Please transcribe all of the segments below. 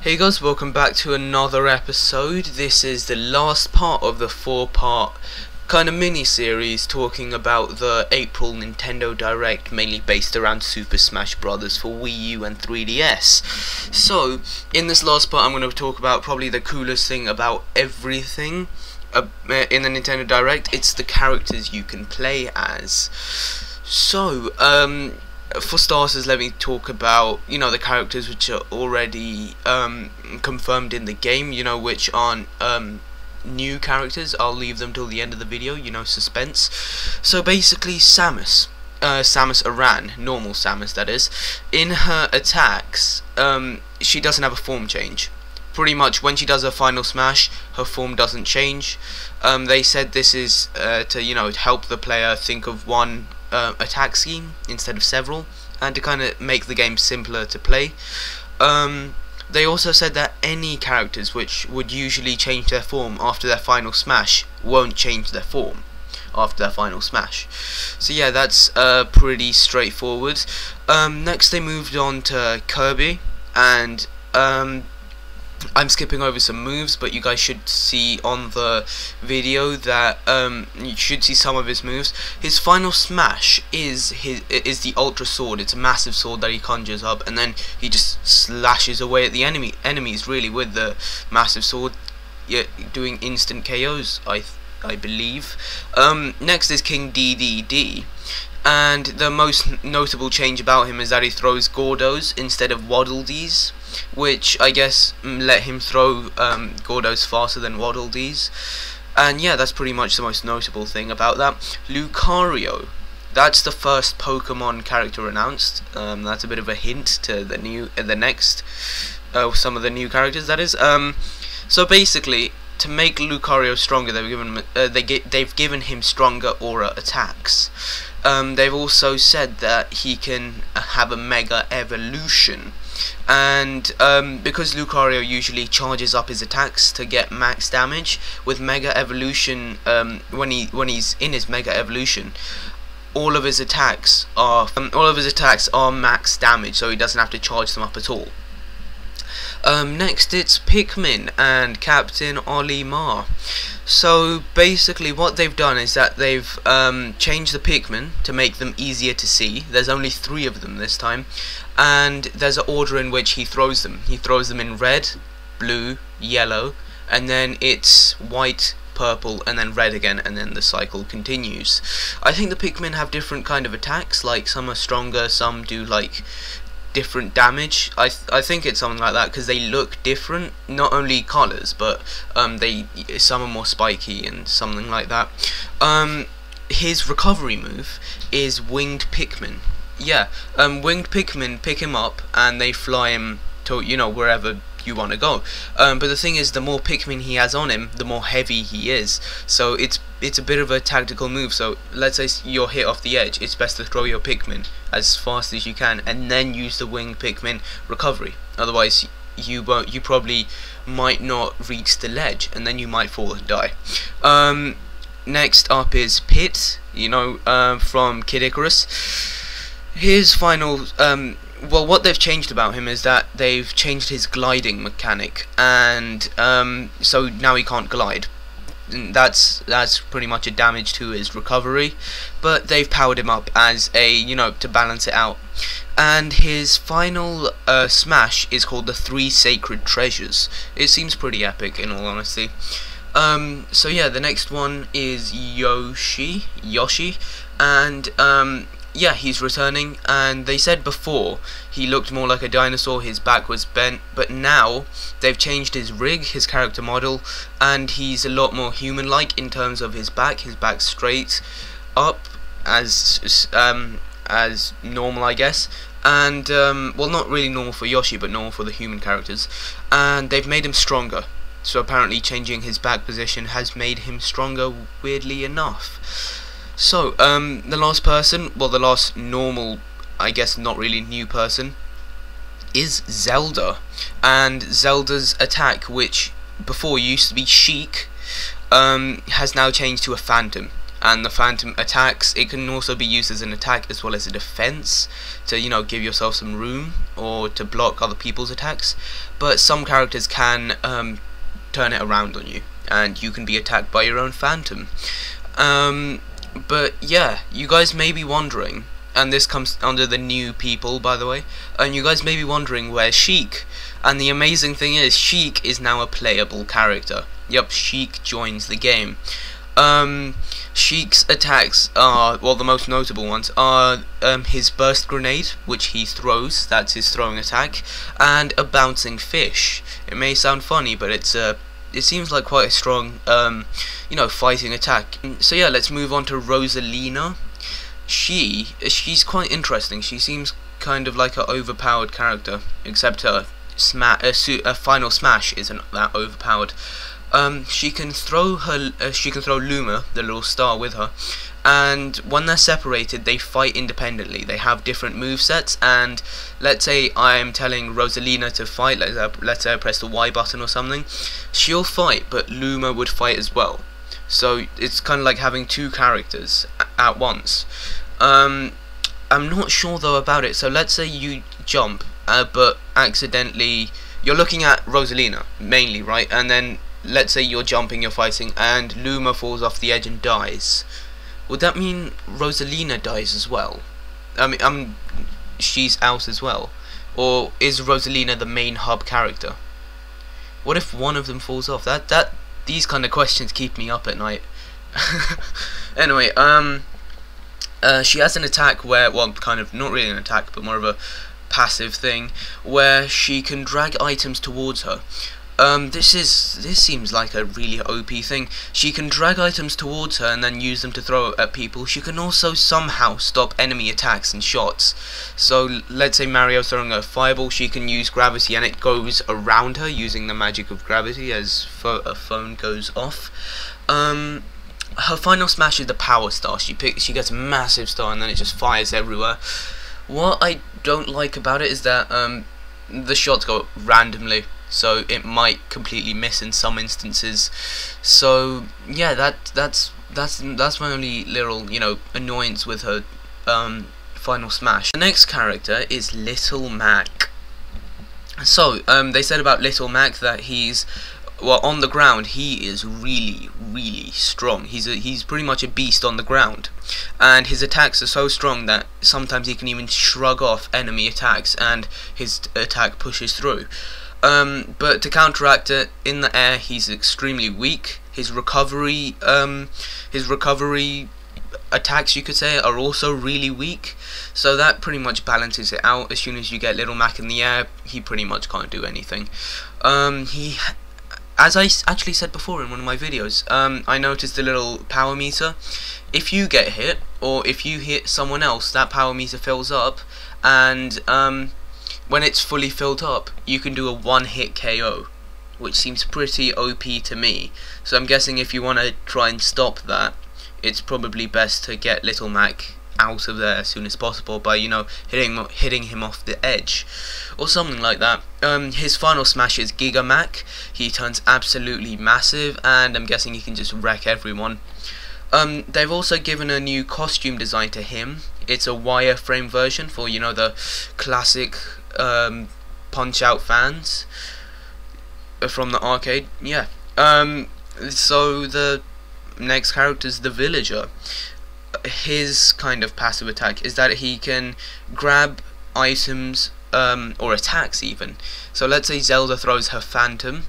Hey guys, welcome back to another episode. This is the last part of the 4-part kind of mini-series talking about the April Nintendo Direct, mainly based around Super Smash Bros. For Wii U and 3DS. So, in this last part I'm going to talk about probably the coolest thing about everything in the Nintendo Direct. It's the characters you can play as. So, for starters, let me talk about, the characters which are already confirmed in the game, which aren't new characters. I'll leave them till the end of the video, suspense. So basically, Samus Aran, normal Samus that is, in her attacks, she doesn't have a form change. Pretty much when she does her final smash, her form doesn't change. They said this is to help the player think of one attack scheme instead of several, and to kind of make the game simpler to play. They also said that any characters which would usually change their form after their final smash won't change their form after their final smash. So yeah, that's pretty straightforward. Next they moved on to Kirby, and I'm skipping over some moves, but you guys should see on the video that you should see some of his moves. His final smash is the Ultra Sword. It's a massive sword that he conjures up, and then he just slashes away at the enemies really with the massive sword, doing instant KOs. I believe. Next is King DDD. And the most notable change about him is that he throws Gordos instead of Waddle Dees, which I guess let him throw Gordos faster than Waddle Dees. And yeah, that's pretty much the most notable thing about that. Lucario, that's the first Pokemon character announced. That's a bit of a hint to the next some of the new characters, that is. So basically, to make Lucario stronger, they've given him stronger aura attacks. They've also said that he can have a Mega Evolution, and because Lucario usually charges up his attacks to get max damage, with Mega Evolution, when he's in his Mega Evolution, all of his attacks are max damage, so he doesn't have to charge them up at all. Next it's Pikmin and Captain Olimar. So basically what they've done is that they've changed the Pikmin to make them easier to see. There's only 3 of them this time, and there's an order in which he throws them. He throws them in red, blue, yellow, and then it's white, purple, and then red again, and then the cycle continues. I think the Pikmin have different kind of attacks, like some are stronger, some do like different damage. I think it's something like that, because they look different, not only colours, but some are more spiky and something like that. His recovery move is Winged Pikmin. Yeah, Winged Pikmin pick him up and they fly him to wherever you want to go. But the thing is, the more Pikmin he has on him, the more heavy he is. So it's a bit of a tactical move. So let's say you're hit off the edge, it's best to throw your Pikmin as fast as you can and then use the Winged Pikmin recovery. Otherwise you probably might not reach the ledge, and then you might fall and die. Next up is Pit, from Kid Icarus. His final well, what they've changed about him is that they've changed his gliding mechanic, and so now he can't glide. And that's pretty much a damage to his recovery, but they've powered him up as a to balance it out. And his final smash is called the 3 Sacred Treasures. It seems pretty epic, in all honesty. So yeah, the next one is Yoshi, and yeah, he's returning, and they said before he looked more like a dinosaur, his back was bent, but now they've changed his rig, his character model, and he's a lot more human-like in terms of his back's straight up as normal, I guess. And well, not really normal for Yoshi, but normal for the human characters. And they've made him stronger, so apparently changing his back position has made him stronger, weirdly enough. So, the last person, well, the last normal, I guess not really new person, is Zelda. And Zelda's attack, which before used to be Sheik, has now changed to a Phantom. and the Phantom attacks. It can also be used as an attack as well as a defense to, you know, give yourself some room or to block other people's attacks. But some characters can turn it around on you, and you can be attacked by your own Phantom. But yeah, you guys may be wondering, and this comes under the new people, by the way, and you guys may be wondering, where's Sheik? And the amazing thing is, Sheik is now a playable character. Yep, Sheik joins the game. Sheik's attacks are, well, the most notable ones are his burst grenade, which he throws, that's his throwing attack, and a bouncing fish. It may sound funny, but it seems like quite a strong, you know, fighting attack. So yeah, let's move on to Rosalina. She's quite interesting. She seems kind of like an overpowered character, except her final smash isn't that overpowered. She can throw Luma, the little star, with her, and when they're separated, they fight independently. They have different movesets, and let's say I'm telling Rosalina to fight. Let's say I press the Y button or something. She'll fight, but Luma would fight as well. So it's kind of like having two characters at once. I'm not sure though about it. So let's say you jump, but accidentally you're looking at Rosalina mainly, right? And then let's say you're jumping, you're fighting, and Luma falls off the edge and dies. Would that mean Rosalina dies as well? I mean, she's out as well, or is Rosalina the main hub character? What if one of them falls off? These kind of questions keep me up at night. Anyway, she has an attack where, well, kind of not really an attack, but more of a passive thing, where she can drag items towards her. This seems like a really OP thing. She can drag items towards her and then use them to throw at people. She can also somehow stop enemy attacks and shots. So let's say Mario's throwing a fireball, she can use gravity and it goes around her using the magic of gravity as a phone goes off. Her final smash is the power star. She gets a massive star and then it just fires everywhere. What I don't like about it is that the shots go randomly, so it might completely miss in some instances. So yeah, that's my only little, you know, annoyance with her final smash. The next character is Little Mac. So they said about Little Mac that he's, well, on the ground he is really strong. He's pretty much a beast on the ground, and his attacks are so strong that sometimes he can even shrug off enemy attacks and his attack pushes through. But to counteract it, in the air he's extremely weak. His recovery attacks, you could say, are also really weak, so that pretty much balances it out. As soon as you get Little Mac in the air, he pretty much can't do anything. As I actually said before in one of my videos, I noticed the little power meter. If you get hit, or if you hit someone else, that power meter fills up, and when it's fully filled up, you can do a one-hit KO, which seems pretty OP to me. So I'm guessing if you want to try and stop that, it's probably best to get Little Mac out of there as soon as possible by, you know, hitting him off the edge or something like that. His final smash is Giga Mac. He turns absolutely massive, and I'm guessing he can just wreck everyone. They've also given a new costume design to him. It's a wireframe version for, you know, the classic Punch-Out fans from the arcade. Yeah. So the next character is the Villager. His kind of passive attack is that he can grab items, or attacks even. So let's say Zelda throws her Phantom,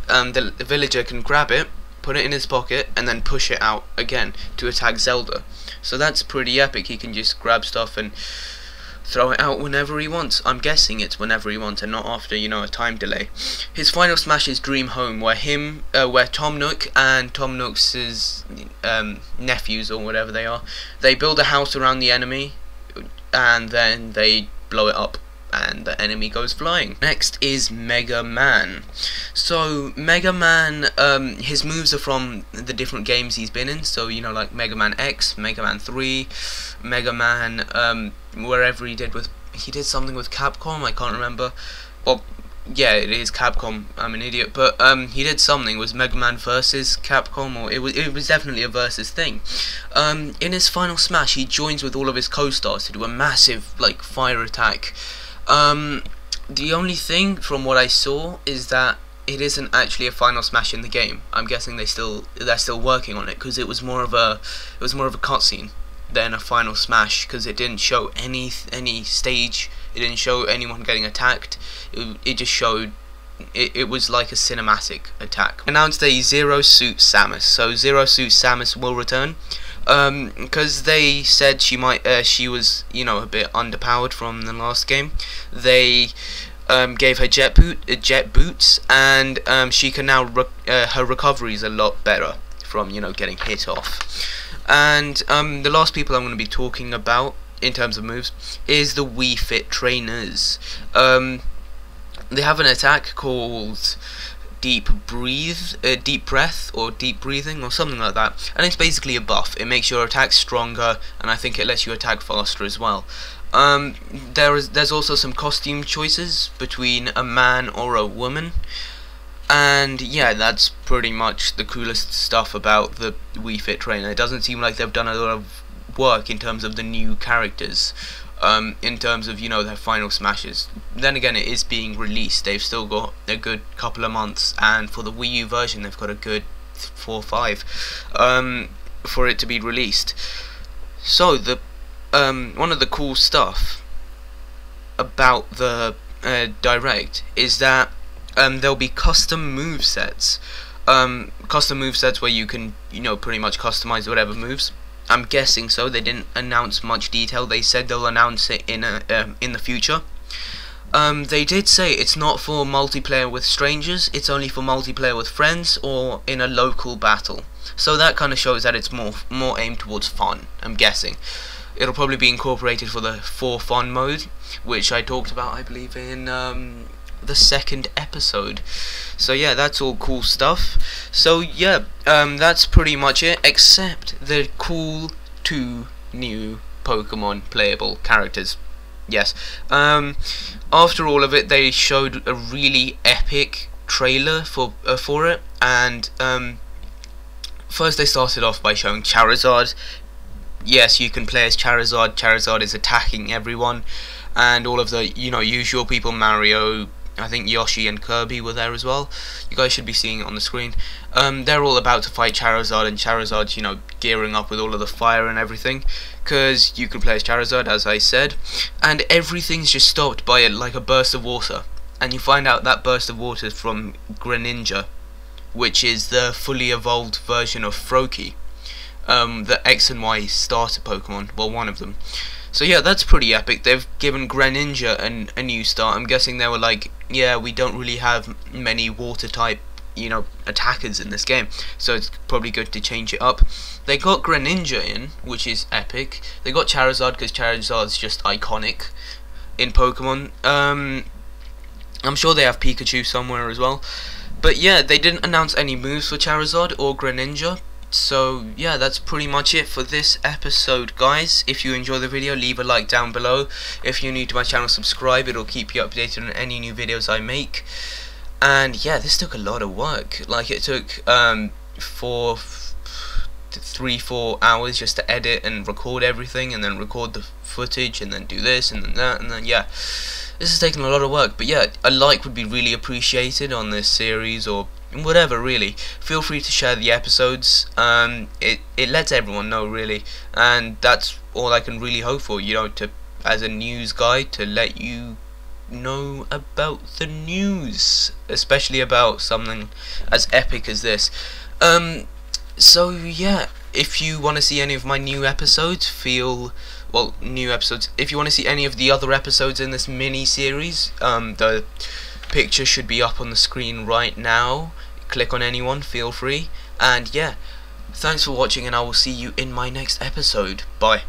the Villager can grab it, put it in his pocket, and then push it out again to attack Zelda. So that's pretty epic. He can just grab stuff and throw it out whenever he wants. I'm guessing it's whenever he wants and not after, you know, a time delay. His final smash is Dream Home, where Tom Nook and Tom Nook's nephews, or whatever they are, they build a house around the enemy and then they blow it up and the enemy goes flying. Next is Mega Man. So Mega Man, his moves are from the different games he's been in, so, you know, like Mega Man X, Mega Man 3, Mega Man, wherever he did something with Capcom, I can't remember. Well, yeah, it is Capcom. I'm an idiot, but he did something. It was Mega Man versus Capcom, or it was definitely a versus thing. In his final smash, he joins with all of his co-stars to do a massive like fire attack. The only thing from what I saw is that it isn't actually a final smash in the game. I'm guessing they're still working on it, because it was more of a cutscene than a final smash, because it didn't show any stage. It didn't show anyone getting attacked. It just showed it was like a cinematic attack. Announced a Zero Suit Samus. So Zero Suit Samus will return, because they said she was, you know, a bit underpowered from the last game. They gave her jet boots, and she can now her recovery is a lot better from, you know, getting hit off. And the last people I'm going to be talking about in terms of moves is the Wii Fit trainers. They have an attack called deep breath or deep breathing or something like that, and it's basically a buff. It makes your attack stronger, and I think it lets you attack faster as well. There's also some costume choices between a man or a woman, and yeah, that's pretty much the coolest stuff about the Wii Fit trainer. It doesn't seem like they've done a lot of work in terms of the new characters, in terms of, you know, their final smashes. Then again, it is being released. They've still got a good couple of months, and for the Wii U version they've got a good 4 or 5 for it to be released. So the one of the cool stuff about the Direct is that there'll be custom movesets. Custom movesets where you can, you know, pretty much customize whatever moves. I'm guessing so. They didn't announce much detail. They said they'll announce it in the future. They did say it's not for multiplayer with strangers. It's only for multiplayer with friends or in a local battle. So that kind of shows that it's more aimed towards fun, I'm guessing. It'll probably be incorporated for fun mode, which I talked about, I believe, in the second episode. So yeah, that's all cool stuff. So yeah, that's pretty much it, except the cool 2 new Pokemon playable characters. Yes. After all of it, they showed a really epic trailer for it, and first they started off by showing Charizard. Yes, you can play as Charizard. Charizard is attacking everyone, and all of the, you know, usual people. Mario, I think Yoshi and Kirby were there as well. You guys should be seeing it on the screen. They're all about to fight Charizard, and Charizard's, you know, gearing up with all of the fire and everything, because you can play as Charizard, as I said, and everything's just stopped by like a burst of water, and you find out that burst of water is from Greninja, which is the fully evolved version of Froakie, the X and Y starter Pokemon, well, one of them. So yeah, that's pretty epic. They've given Greninja a new start. I'm guessing they were like, yeah, we don't really have many water type, you know, attackers in this game, so it's probably good to change it up. They got Greninja in, which is epic. They got Charizard because Charizard's just iconic in Pokemon. I'm sure they have Pikachu somewhere as well. But yeah, they didn't announce any moves for Charizard or Greninja. So yeah, that's pretty much it for this episode, guys. If you enjoy the video, leave a like down below. If you're new to my channel, subscribe. It'll keep you updated on any new videos I make. And yeah, this took a lot of work. Like, it took 3-4 hours just to edit and record everything, and then record the footage, and then do this and then that, and then yeah, this has taken a lot of work. But yeah, a like would be really appreciated on this series, or whatever, really. Feel free to share the episodes. It lets everyone know, really, and that's all I can really hope for, you know, to, as a news guy, to let you know about the news, especially about something as epic as this. So yeah, if you want to see any of my new episodes, if you want to see any of the other episodes in this mini series, the picture should be up on the screen right now. Click on anyone, feel free. And yeah, thanks for watching, and I will see you in my next episode. Bye.